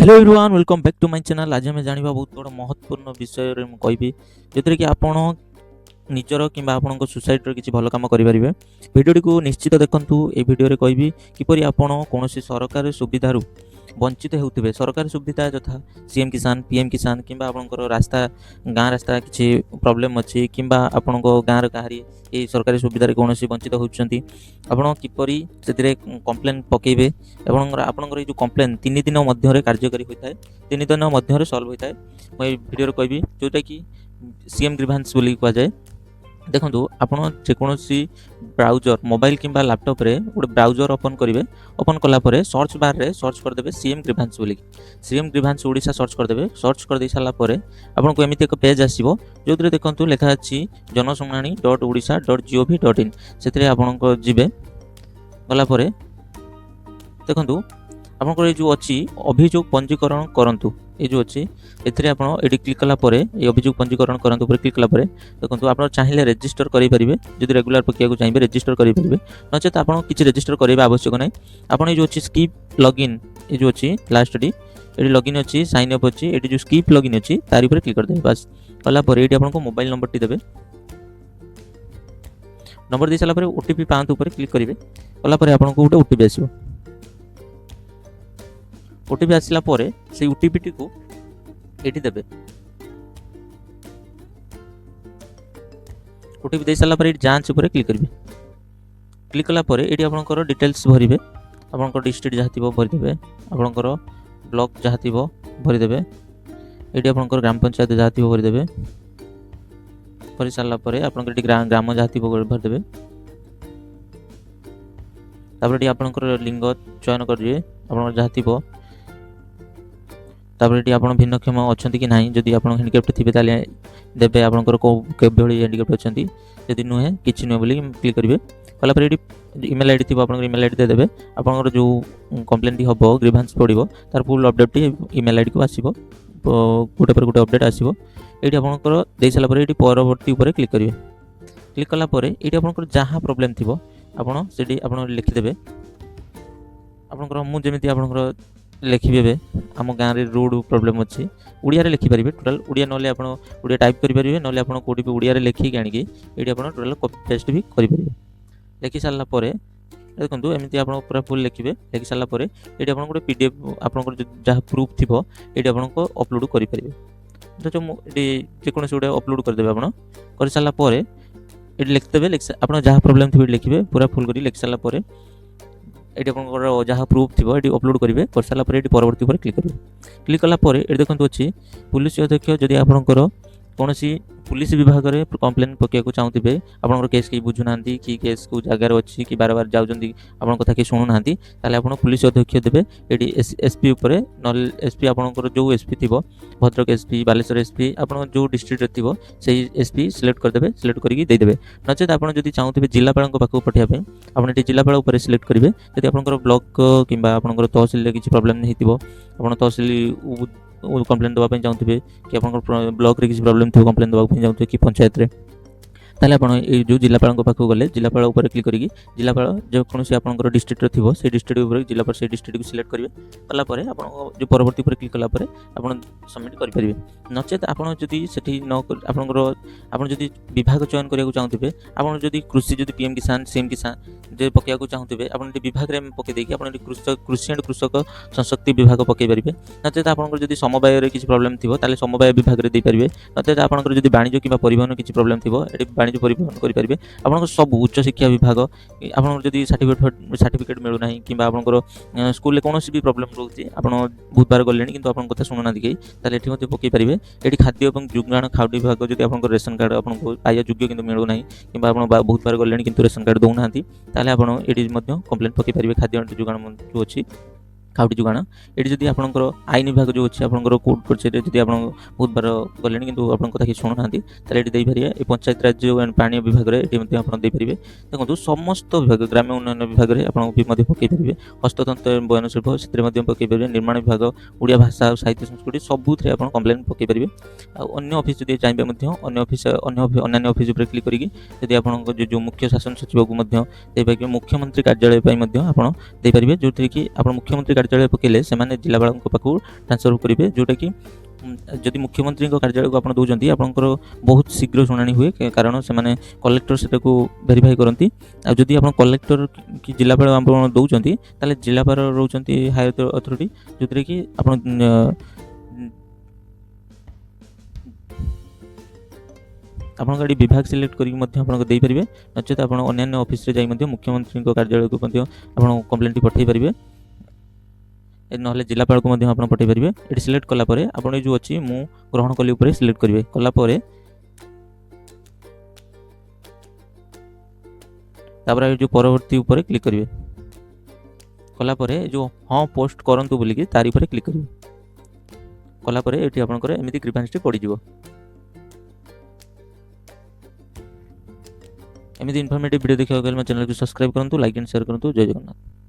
Hello everyone welcome back to my channel. आज आम जाना बहुत बड़ा महत्वपूर्ण विषय कहि जो कि आपण निजर कि आपण सोसाइटी किसी भल कम करेंगे। भिडियो को निश्चित देखूँ। ये भिडियो कहि किपर आपण कौन सरकारी सुविधार वंचित होते सरकारी सुविधा यथा सीएम किसान पीएम किसान कि रास्ता गाँ रास्ता किसी प्रॉब्लम अच्छी कि आपण गाँव कहारी ये सरकारी सुविधार कौन वंचित होती आपड़ किपर से कम्प्लेन पकेबे आपंकर जो कम्प्लेन 3 दिन मध्य कार्यकारी होता है 3 दिन मध्य सल्व होता है। मुझे भिडियो कहि जोटा कि सीएम ग्रीवांस बोली कहुए। देखो आप जेकोसी ब्राउजर मोबाइल किंबा लैपटॉप रे गोटे ब्राउजर ओपन करेंगे। ओपन कलापर सर्च बार रे सर्च करदे सीएम ग्रीवांस बोली सीएम ग्रीवांस ओडिशा सर्च करदे। सर्च कर दे सारा पर आपको एमती एक पेज आसो जो देखो लिखा अच्छी जनशुणाणी.odisha.gov.in से आपको जीवे गलापर देखो आपंकर ये जो अच्छी अभियोग पंजीकरण करूँ ये जो अच्छी ये क्लिक कलापर ये अभियोग पंजीकरण करूँ क्लिक कलापर देखो आप चाहिए रेजिस्टर करेंगे। जो रेगुलर पकड़ चाहिए रेजिस्टर करेंगे नचेत आप किसी रेजिस्टर करवा आवश्यक ना। आप जो अच्छी स्कीप लॉगिन ये जो अच्छी लास्ट ये लॉगिन अच्छी साइन अप अच्छी ये जो स्कीप लॉगिन अच्छी तार ऊपर क्लिक करदे। बस कलापर ये आपको मोबाइल नंबर टी देवे। नंबर दे सारा ओटीपी पाँच ऊपर क्लिक करेंगे। कलापर आपको गोटे ओटीपी आसो। ओटीपी आसला पर से ओटीपी टी को एटी देबे। ओटीपी दे सारा पर जांच ऊपर क्लिक करेंगे। क्लिक कला पर ये आपंकर डिटेल्स भरवे आपंकर डिस्ट्रिक्ट जहाँ थी भरीदे आपंकर ब्लॉक जहाँ थी भरीदे ये आपंकर ग्राम पंचायत जहाँ थी भरीदे भरी सारा पर आपंकर ग्राम जहाँ थी भरदे तापर आपंकर लिंग चयन करेंगे आप जहाँ थी तापर ये आप भिन्नक्षम अच्छा कि ना जदि आप हैंडिकैप्ट थे देवे आपंकर कभी हैंडिकैप्ट अच्छा जदि नुहे कि नुहे बोली क्लिक करेंगे। कलापर ये इमेल आईडी थी आप इमेल आईडी देदेवे आपंकर जो कम्प्लेन टी हम ग्रीवांस पड़ो तार फुल अपडेट इमेल आईडी को आसो गोटे पर गोटे अपडेट आसो। ये आपंकर दे सारापर ये परवर्ती उपर क्लिक करेंगे। क्लिक कलापर ये आपंकर जहाँ प्रोब्लेम थी आप लिखिदेवे आपंकर मुझे आपंकर लिखिबे आम गाँव में रोड प्रॉब्लम अच्छी उड़िया लिखिपारे टोटाल उड़िया ना आप उड़िया टाइप करेंगे ना आप कौटी उड़िया लिखिक आनिकी ये आप टोटाल कॉपी पेस्ट भी करेंगे। लिखि सारापर देखो एमती आप पूरा फुल लिखे लिखि सारापर ये आप गोटे पीडीएफ आप जहाँ प्रूफ थी ये आपको अपलोड करेंगे। जो जेको गोटे अपलोड करदे आप कर सारापर ये लिखिदेवे आप जहाँ प्रोब्लेम थी लिखे पूरा फुल कर लिखि सारापर ये आप जहाँ प्रूफ थी ये अपलोड करेंगे। कर सारापर ये परवर्ती पर क्लिक करेंगे। क्लिक कलापर ये देखो अच्छी पुलिस अध्यक्ष जदि आपंकर कौन पुलिस विभाग में कम्प्लेन पकड़ चाहूबे आपंकर केस कहीं बुझुना कि केस को जगार अच्छी कि बार बार जाऊँगी आप कथा कि शुणुना आप पुलिस अध्यक्ष देवे। ये एसपी उपर ना एसपी आपंकर जो एसपी थी भद्रक एसपी बालेश्वर एसपी आप जो डिस्ट्रिक्ट थी से एसपी सिलेक्ट करदे सिलेक्ट करके नचेत आप चाहूबे जिलापाल पाखक पठाइबे आप जिलापाल उपर सिलेक्ट करेंगे। जब आपंकर ब्लॉक कि तहसिल किसी प्रॉब्लम नहीं आप तहसिल कम्प्लेन देवाई चाहूबे कि आप ब्लॉक रे किसी प्रॉब्लम थी कम्प्लेन देवाई चाहूबे कि पंचायत रे ताले आप जो जिलापाल पाखक गले जिलापाल उपर क्लिक करके जिलापाल जो कौन आपंकर डिस्ट्रिक्ट थी से डिस्ट्रिक्ट उपर जिलापाल से डिस्ट्रिक्ट को सिलेक्ट करेंगे। कलापर आप जो परवर्ती पर क्लिक कलापर आप सबमिट करेंगे। नचेत आपड़ जदि से आपंकर आप विभाग चयन करने चाहूबे आप कृषि जो पीएम किसान सीएम किसान जो पकड़ा चाहूबे आप विभाग में पकईदे आप कृषि एंड कृषक संशक्ति विभाग पकई पारे। नचेत आपंकर जो समवाय किसी प्रॉब्लम थी समवाय विभाग में देपारे। नचेत आपंकर जो वाणिज्य कि परिवहन किसी प्रॉब्लम थी वाणिज्य परिवहन करेंगे। आप सब उच्च शिक्षा विभाग आप सर्टिफिकेट मिलूना कि आपंकर स्कूल कौन भी प्रॉब्लम रोचे आप बहुत बार गले कि आप कथा शुणुना कहीं ये पकई पारे। ये खाद्य और जुगाण खाद्य विभाग जो आप रेशन कार्ड आपको पाइबा योग्य कि मिलूना कि बहुत बार गले कि रेशन कार्ड दौना ये कम्प्लेन पकई पारे। खाद्य जुगाण जो अच्छी खाउटी जुगाण ये जब आपंकर आईन विभाग जो अच्छे आपंकर कोर्ट कचेरी जब आप बहुत बार गले कि आप कथा कि शुणुना ये देपारे। ये पंचायत राज एंड पानी विभाग में ये आप देपारे। देखो समस्त विभाग ग्राम्य उन्नयन विभाग में आप पकई पारे। हस्ततंत्र बयन शिल्प से पकई पारे। निर्माण विभाग ओडिया भाषा और साहित्य संस्कृति सबुत आप कम्प्लेन पकई पारे। अन्य ऑफिस जब चाहिए अन्य ऑफिस अन्य ऑफिस पर क्लिक करके आप जो मुख्य शासन सचिव को मुख्यमंत्री कार्यालय आप देपारे जो कि आप मुख्यमंत्री କାର୍ଯ୍ୟାଳୟ ପକାଇଲେ ସେମାନେ ଜିଲ୍ଲାପାଳଙ୍କ ପାଖକୁ ଟ୍ରାନ୍ସଫର କରିବେ, ଯେଉଁଟାକି ଯଦି ମୁଖ୍ୟମନ୍ତ୍ରୀଙ୍କ କାର୍ଯ୍ୟାଳୟକୁ ଆପଣ ଦେଉଛନ୍ତି ଆପଣଙ୍କର ବହୁତ ଶୀଘ୍ର ଶୁଣାଣି ହୁଏ, କାରଣ ସେମାନେ କଲେକ୍ଟର ସେଟାକୁ ଭେରିଫାଇ କରନ୍ତି। ଆଉ ଯଦି ଆପଣ କଲେକ୍ଟର କି ଜିଲ୍ଲାପାଳ ଆପଣ ଦେଉଛନ୍ତି ତାହେଲେ ଜିଲ୍ଲାପାଳ ରହୁଛନ୍ତି ହାୟର ଅଥରିଟି, ଯେଉଁଥିରେ କି ଆପଣ ଆପଣଙ୍କ ଏଠି ବିଭାଗ ସିଲେକ୍ଟ କରିକି ମଧ୍ୟ ଆପଣଙ୍କୁ ଦେଇପାରିବେ, ନଚେତ ଆପଣ ଅନ୍ୟାନ୍ୟ ଅଫିସରେ ଯାଇ ମଧ୍ୟ ମୁଖ୍ୟମନ୍ତ୍ରୀଙ୍କ କାର୍ଯ୍ୟାଳୟକୁ ମଧ୍ୟ ଆପଣ କମ୍ପ୍ଲେନ୍ଟି ପଠାଇ ପାରିବେ, ନହେଲେ ଜିଲ୍ଲାପାଳକୁ ମଧ୍ୟ ଆପଣ ପଠାଇ ପାରିବେ। ଏଠି ସିଲେକ୍ଟ କଲା ପରେ ଆପଣ ଏ ଯେଉଁ ଅଛି ମୁଁ ଗ୍ରହଣ କଲି ଉପରେ ସିଲେକ୍ଟ କରିବେ। କଲା ପରେ ତାପରେ ଏ ଯେଉଁ ପରବର୍ତ୍ତୀ ଉପରେ କ୍ଲିକ୍ କରିବେ। କଲା ପରେ ଯେଉଁ ହଁ ପୋଷ୍ଟ କରନ୍ତୁ ବୋଲିକି ତାରି ଉପରେ କ୍ଲିକ୍ କରିବେ। କଲା ପରେ ଏଠି ଆପଣଙ୍କର ଏମିତି ଗ୍ରିଭାନ୍ସଟି ପଡ଼ିଯିବ। ଏମିତି ଇନଫର୍ମେଟିଭ ଭିଡ଼ିଓ ଦେଖିବାକୁ ହେଲେ ମୋ ଚ୍ୟାନେଲକୁ ସବସ୍କ୍ରାଇବ୍ କରନ୍ତୁ, ଲାଇକ୍ ଆଣ୍ଡ ସେୟାର କରନ୍ତୁ। ଜୟ ଜଗନ୍ନାଥ।